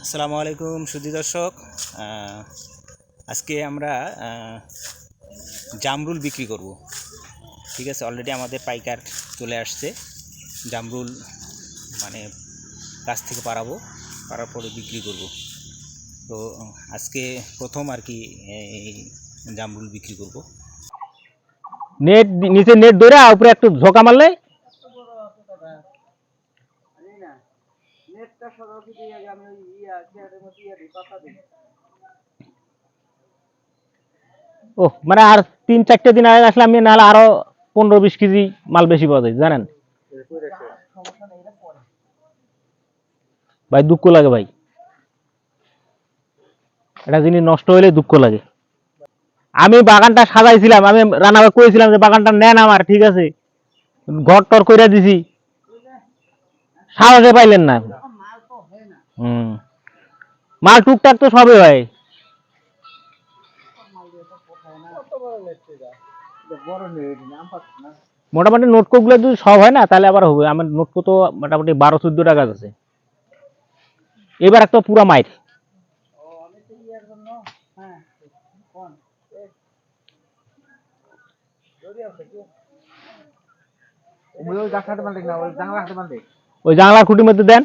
আসসালামু আলাইকুম সুধী দর্শক। আজকে আমরা জামরুল বিক্রি করব। ঠিক আছে, অলরেডি আমাদের পাইকার চলে আসছে। জামরুল মানে গাছ থেকে পাড়ার পরে বিক্রি করব। তো আজকে প্রথম আর কি এই জামরুল বিক্রি করব। নেট নিচে নেট ধরে উপরে একটু ঝোঁকা মারলে ও মানে আর 3-4 দিন আগে আসলে আমি নাহলে আরো 15-20 কেজি মাল বেশি পাওয়া যায় জানেন ভাই। দুঃখ লাগে ভাই, একটা জিনিস নষ্ট হলে দুঃখ লাগে। আমি বাগানটা সাজাইছিলাম, আমি রানাকে কইছিলাম যে বাগানটা নেন আমার, ঠিক আছে, ঘর টর কইরা দিছি, সাজাতে পাইলেন না। মাল টুকটাক তো সবই হয়, মোটামুটি নোটকো গুলো যদি সব হয় না তাহলে আবার হবে। আমার নোটকো তো মোটামুটি 12-14টা গাছ আছে। এবার একটা পুরা মাইর ওই জানলার খুঁটির মধ্যে দেন।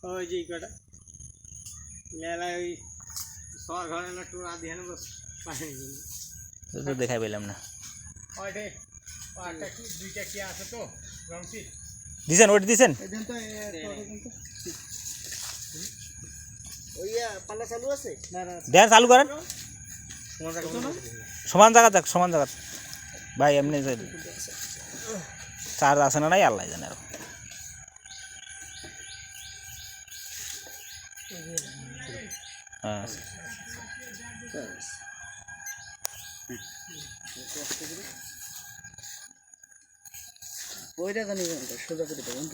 ওই যে কটা মেলা ওই শহর ঘরে না টুর আদি হেন বস পানি তো দেখাই পেলাম না ওইটে পাটা কি দুইটা কি আছে তো রংসি দিছেন ওটা দিছেন এদিন তো ওই পাল্লা চালু আছে না না দেন চালু করেন সমান জায়গা তো না সমান জায়গা ভাই এমনি চার্জ আছে না নাই আল্লাহ জানে আর হ্যাঁ ওইটা জানি সোজা করে দেবেন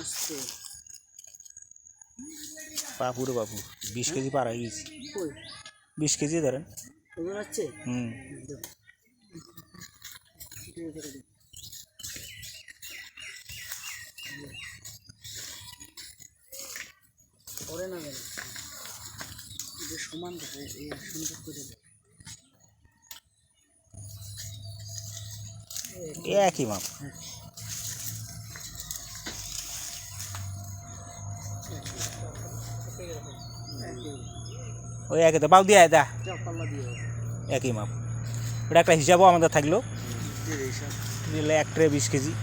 আস্তে পাপুরে বাপু 20 কেজি পার হয়ে গেছি 20 কেজি ধরেন ওজন আছে ওরে না জানি যে সমান দেখে এই সুন্দর করে একই মাপ ওই একই তো বাল দিয়ে দা পাল্লা দিয়ে একই মাপ ওটা একটা হিসাবও আমাদের থাকলো হিসাব দিলে এক ট্রে 20 কেজি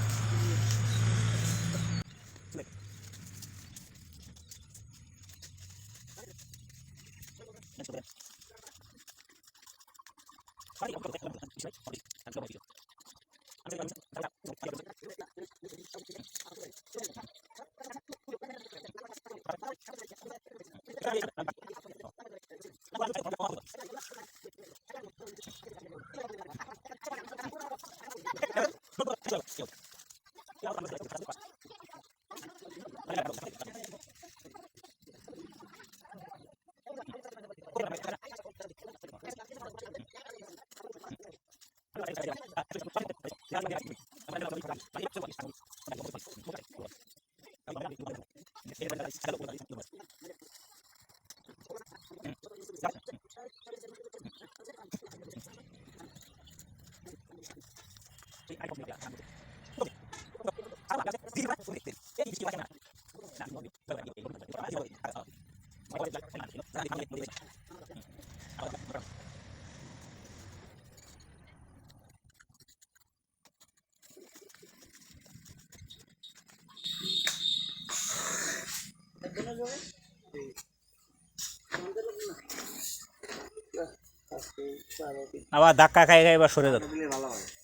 আবার ধাক্কা খাই খাই এবার সরে যাবে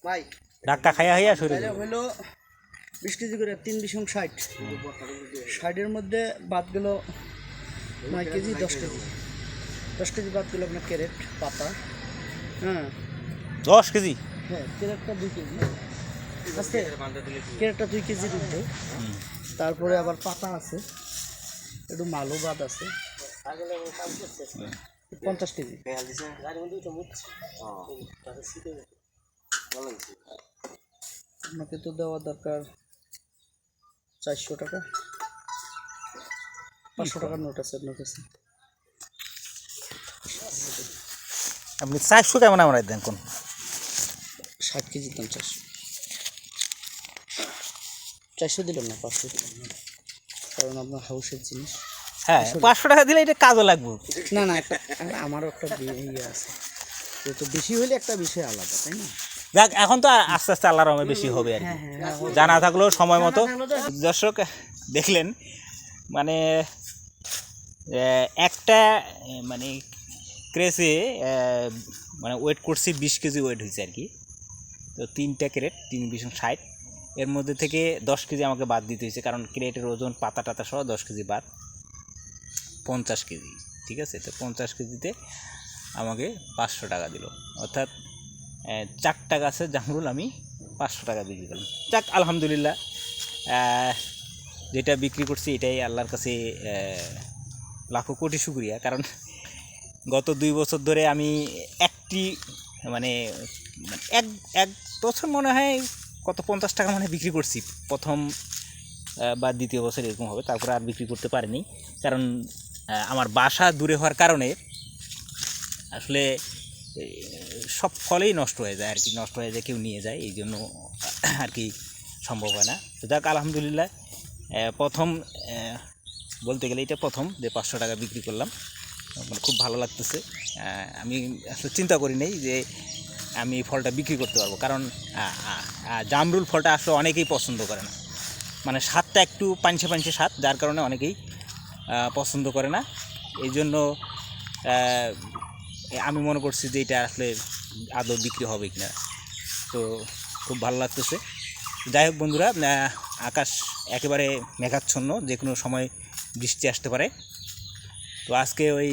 ভাই ধাক্কা খাইয়া খাইয়া সরে তাহলে যাবে হলো 20 কেজি করে 3 বিশং 60 60 এর মধ্যে বাদ গেল 9 কেজি 10 কেজি 10 কেজি বাদ গেল আপনার ক্যারেট পাতা হ্যাঁ 10 কেজি হ্যাঁ ক্যারেটটা 2 কেজি আজকে ক্যারেটটা 2 কেজি দুধ তারপরে আবার পাতা আছে একটু মালও বাদ আছে 50 কেজি আপনাকে তো দেওয়া দরকার 400 টাকা 500 টাকার নোট আছে আপনার কাছে আপনি 400 কেমন আমরা দেন কোন 60 কেজি দাম 400 দিলাম না 500 দিলাম না কারণ আপনার হাউসের জিনিস হ্যাঁ 500 টাকা দিলে এটা কাজে লাগবে না না একটা আমারও একটা ইয়ে আছে তো বেশি হলে একটা বিষয় আলাদা তাই না যাক এখন তো আস্তে আস্তে আল্লাহর রহমতে বেশি হবে আর কি জানা থাকলেও সময় মতো দর্শক দেখলেন মানে একটা মানে ক্রেসে মানে ওয়েট করছি 20 কেজি ওয়েট হয়েছে আর কি। তো 3টা ক্রেট 3 বিশ 60, এর মধ্যে থেকে 10 কেজি আমাকে বাদ দিতে হয়েছে, কারণ ক্রেটের ওজন পাতা টাতা সহ 10 কেজি বাদ, 50 কেজি। ঠিক আছে, তো 50 কেজিতে আমাকে 500 টাকা দিল, অর্থাৎ 4টা গাছের জামরুল আমি 500 টাকা বিক্রি করলাম। যাক আলহামদুলিল্লাহ, যেটা বিক্রি করছি এটাই আল্লাহর কাছে লাখো কোটি শুকরিয়া। কারণ গত 2 বছর ধরে আমি একটি মানে এক এক বছর মনে হয় কত 50 টাকা মানে বিক্রি করছি, প্রথম বা দ্বিতীয় বছর এরকম হবে, তারপরে আর বিক্রি করতে পারিনি। কারণ আমার বাসা দূরে হওয়ার কারণে আসলে সব ফলেই নষ্ট হয়ে যায় আর কি, নষ্ট হয়ে যায়, কেউ নিয়ে যায়, এই জন্য আর কি সম্ভব হয় না। তো যাক আলহামদুলিল্লাহ, প্রথম বলতে গেলে এটা প্রথম যে 500 টাকা বিক্রি করলাম, মানে খুব ভালো লাগতেছে। আমি আসলে চিন্তা করি নাই যে আমি এই ফলটা বিক্রি করতে পারবো, কারণ জামরুল ফলটা আসলে অনেকেই পছন্দ করে না, মানে স্বাদটা একটু পাঞ্চে পাঞ্চে স্বাদ, যার কারণে অনেকেই পছন্দ করে না। এই জন্য আমি মনে করছি যে এটা আসলে আদৌ বিক্রি হবে কিনা। তো খুব ভালো লাগতেছে। যাই হোক বন্ধুরা, আকাশ একেবারে মেঘাচ্ছন্ন, যে কোনো সময় বৃষ্টি আসতে পারে। তো আজকে ওই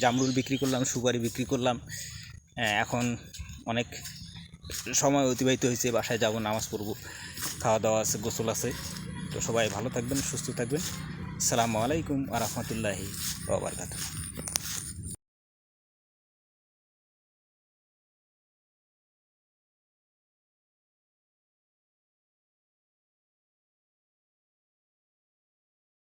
জামরুল বিক্রি করলাম, সুপারি বিক্রি করলাম, এখন অনেক সময় অতিবাহিত হয়েছে, বাসায় যাব, নামাজ পড়ব, খাওয়া দাওয়া আছে, গোসল আছে। তো সবাই ভালো থাকবেন, সুস্থ থাকবেন। আসসালামু আলাইকুম ওয়া রাহমাতুল্লাহি ওয়া বারাকাতুহু।